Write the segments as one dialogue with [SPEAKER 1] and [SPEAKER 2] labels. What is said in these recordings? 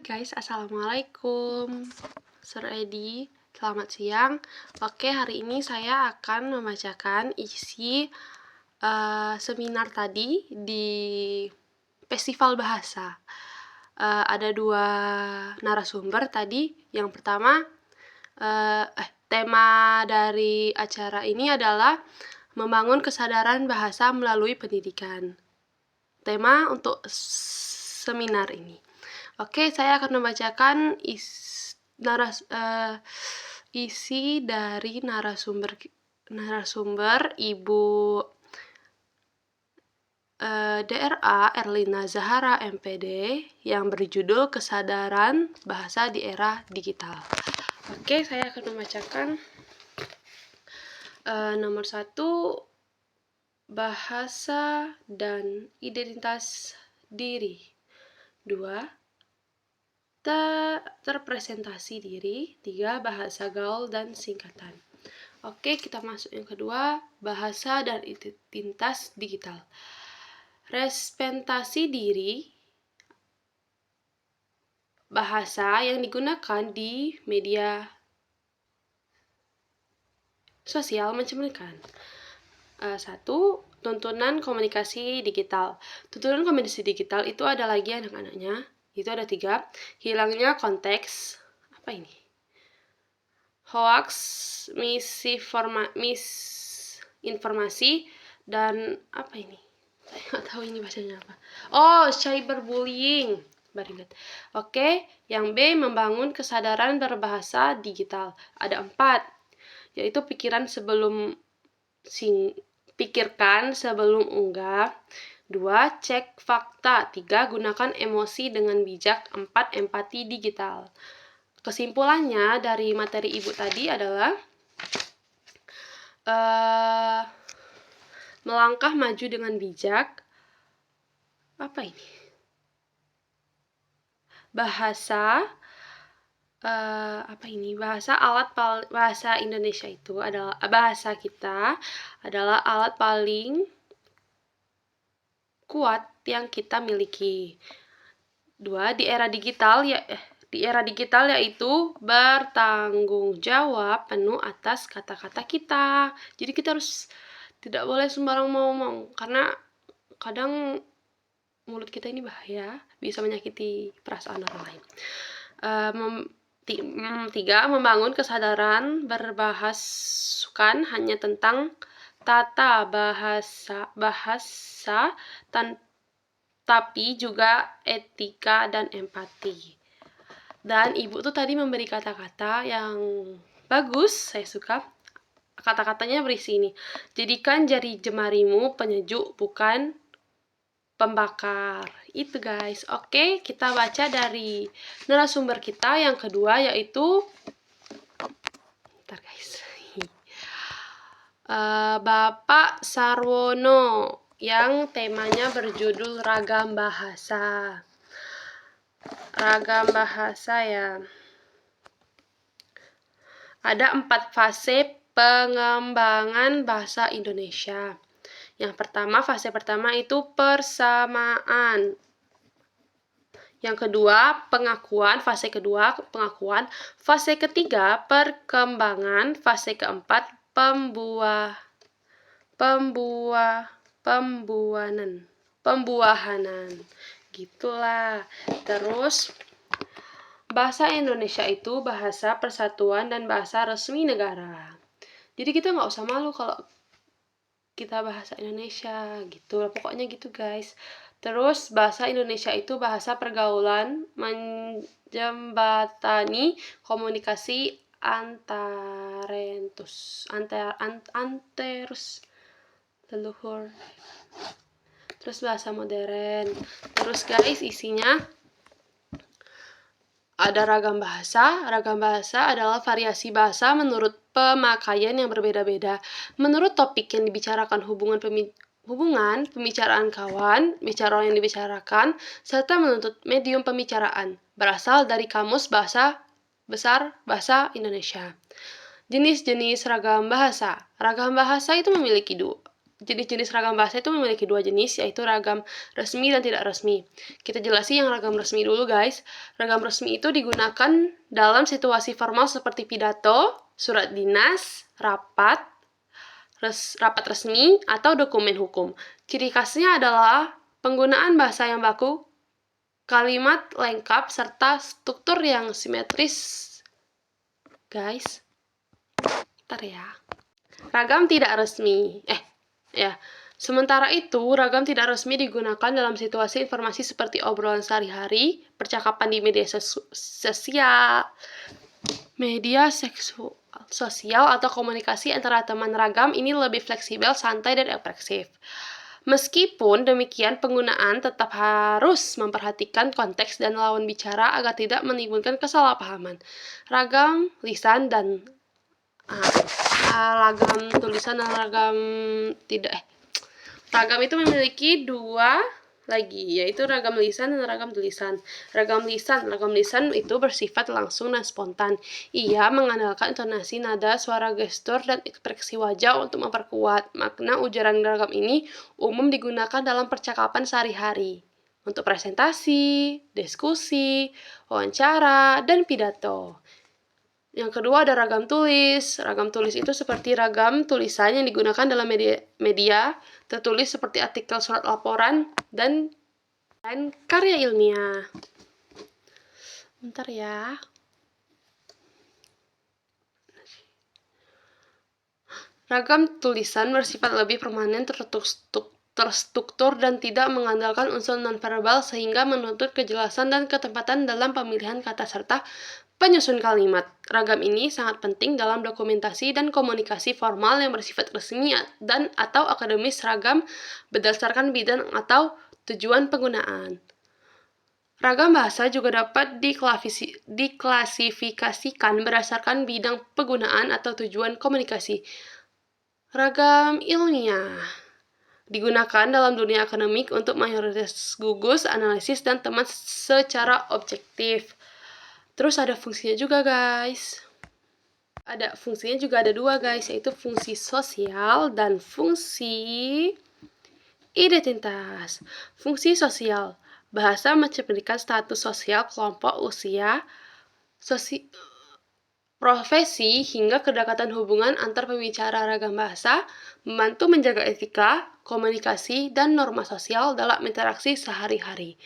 [SPEAKER 1] guys, assalamualaikum. Sir Edi, selamat siang. Oke, hari ini saya akan membacakan isi seminar tadi di Festival Bahasa. Ada dua narasumber tadi. Yang pertama, tema dari acara ini adalah membangun kesadaran bahasa melalui pendidikan. Tema untuk seminar ini. Oke, saya akan membacakan isi dari narasumber Ibu DRA Erlina Zahara MPD yang berjudul Kesadaran Bahasa di Era Digital. Oke, saya akan membacakan nomor 1, bahasa dan identitas diri. 2, terpresentasi diri. 3, bahasa gaul dan singkatan. Oke, kita masuk yang kedua, bahasa dan identitas digital. Representasi diri, bahasa yang digunakan di media sosial mencerminkan. 1, tuntunan komunikasi digital. Tuntunan komunikasi digital itu ada lagi anak-anaknya. Itu ada 3. Hilangnya konteks. Apa ini? Hoax, misinformasi, dan apa ini? Saya nggak tahu ini bacanya apa. Oh, cyberbullying. Baru ingat. Oke, yang B, membangun kesadaran berbahasa digital. Ada 4, yaitu pikirkan sebelum unggah. 2, cek fakta. 3, gunakan emosi dengan bijak. 4, empati digital. Kesimpulannya dari materi Ibu tadi adalah melangkah maju dengan bijak. Apa ini? Bahasa bahasa Indonesia itu adalah bahasa kita adalah alat paling kuat yang kita miliki. 2, di era digital yaitu bertanggung jawab penuh atas kata-kata kita. Jadi kita harus tidak boleh sembarang ngomong, karena kadang mulut kita ini bahaya, bisa menyakiti perasaan orang lain. 3, membangun kesadaran berbahasukan hanya tentang tata bahasa tapi juga etika dan empati. Dan Ibu tuh tadi memberi kata-kata yang bagus, saya suka. Kata-katanya berisi ini. Jadikan jari jemarimu penyejuk, bukan pembakar. Itu guys. Oke, kita baca dari narasumber kita yang kedua, yaitu Bapak Sarwono, yang temanya berjudul Ragam Bahasa. Ragam bahasa ya. Ada 4 fase pengembangan bahasa Indonesia. Yang pertama, fase pertama itu persamaan. Yang kedua, pengakuan. Fase kedua, pengakuan. Fase ketiga, perkembangan. Fase keempat, pembuahanan. Gitulah. Terus, bahasa Indonesia itu bahasa persatuan dan bahasa resmi negara. Jadi kita nggak usah malu kalau kita bahasa Indonesia gitu. Pokoknya gitu guys. Terus bahasa Indonesia itu bahasa pergaulan, menjembatani komunikasi antarus leluhur. Terus bahasa modern. Terus guys, isinya ada ragam bahasa. Ragam bahasa adalah variasi bahasa menurut pemakaian yang berbeda-beda. Menurut topik yang dibicarakan, hubungan, pembicaraan kawan, bicara yang dibicarakan, serta menuntut medium pembicaraan. Berasal dari Kamus Bahasa Besar Bahasa Indonesia. Jenis-jenis ragam bahasa. Ragam bahasa itu memiliki jenis-jenis ragam bahasa itu memiliki dua jenis, yaitu ragam resmi dan tidak resmi. Kita jelasin yang ragam resmi dulu, guys. Ragam resmi itu digunakan dalam situasi formal seperti pidato, surat dinas, rapat resmi, atau dokumen hukum. Ciri khasnya adalah penggunaan bahasa yang baku, kalimat lengkap, serta struktur yang simetris. Guys, bentar ya. Ragam tidak resmi. Sementara itu, ragam tidak resmi digunakan dalam situasi informasi seperti obrolan sehari-hari, percakapan di media sosial, atau komunikasi antara teman. Ragam ini lebih fleksibel, santai, dan ekspresif. Meskipun demikian, penggunaan tetap harus memperhatikan konteks dan lawan bicara agar tidak menimbulkan kesalahpahaman. Ragam lisan dan ragam tulisan dan ragam itu memiliki dua lagi, yaitu ragam lisan dan ragam tulisan. Ragam lisan itu bersifat langsung dan spontan. Ia mengandalkan intonasi, nada, suara, gestur, dan ekspresi wajah untuk memperkuat makna. Ujaran ragam ini umum digunakan dalam percakapan sehari-hari untuk presentasi, diskusi, wawancara, dan pidato. Yang kedua ada ragam tulis. Ragam tulis itu seperti ragam tulisan yang digunakan dalam media tertulis seperti artikel, surat laporan, dan karya ilmiah. Bentar ya. Ragam tulisan bersifat lebih permanen, terstruktur, dan tidak mengandalkan unsur nonverbal sehingga menuntut kejelasan dan ketepatan dalam pemilihan kata serta penyusun kalimat. Ragam ini sangat penting dalam dokumentasi dan komunikasi formal yang bersifat resmi dan atau akademis. Ragam berdasarkan bidang atau tujuan penggunaan. Ragam bahasa juga dapat diklasifikasikan berdasarkan bidang penggunaan atau tujuan komunikasi. Ragam ilmiah digunakan dalam dunia akademik untuk mayoritas gugus, analisis, dan teman secara objektif. Terus ada fungsinya juga, guys. Fungsinya juga ada dua, guys, yaitu fungsi sosial dan fungsi identitas. Fungsi sosial. Bahasa mencerminkan status sosial kelompok, usia, profesi, hingga kedekatan hubungan antar pembicara. Ragam bahasa membantu menjaga etika, komunikasi, dan norma sosial dalam interaksi sehari-hari.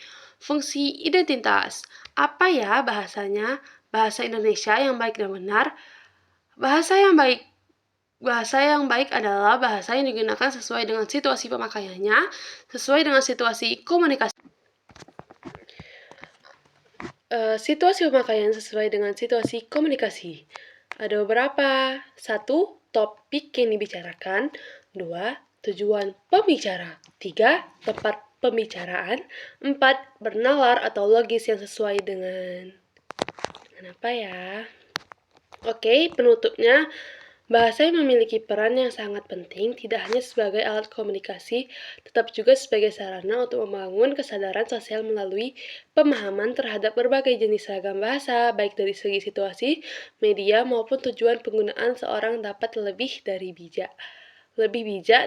[SPEAKER 1] Fungsi identitas. Apa ya bahasanya? Bahasa Indonesia yang baik dan benar. Bahasa yang baik adalah bahasa yang digunakan sesuai dengan situasi pemakaiannya, sesuai dengan situasi komunikasi. Situasi pemakaian sesuai dengan situasi komunikasi. Ada beberapa. 1. Topik yang dibicarakan. 2. Tujuan pembicara. 3. Tempat pembicaraan. 4. Bernalar atau logis yang sesuai dengan apa ya? Oke, penutupnya, bahasa yang memiliki peran yang sangat penting tidak hanya sebagai alat komunikasi, tetap juga sebagai sarana untuk membangun kesadaran sosial melalui pemahaman terhadap berbagai jenis ragam bahasa, baik dari segi situasi, media, maupun tujuan penggunaan. Seorang dapat lebih bijak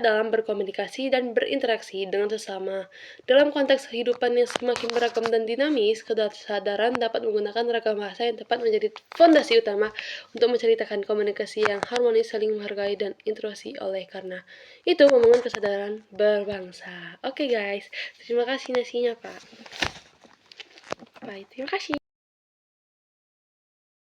[SPEAKER 1] dalam berkomunikasi dan berinteraksi dengan sesama. Dalam konteks kehidupan yang semakin beragam dan dinamis, kesadaran dapat menggunakan ragam bahasa yang tepat menjadi fondasi utama untuk menceritakan komunikasi yang harmonis, saling menghargai, dan interaksi. Oleh karena itu, membangun kesadaran berbangsa. Oke, guys, terima kasih nasinya, Pak. Bye, terima kasih.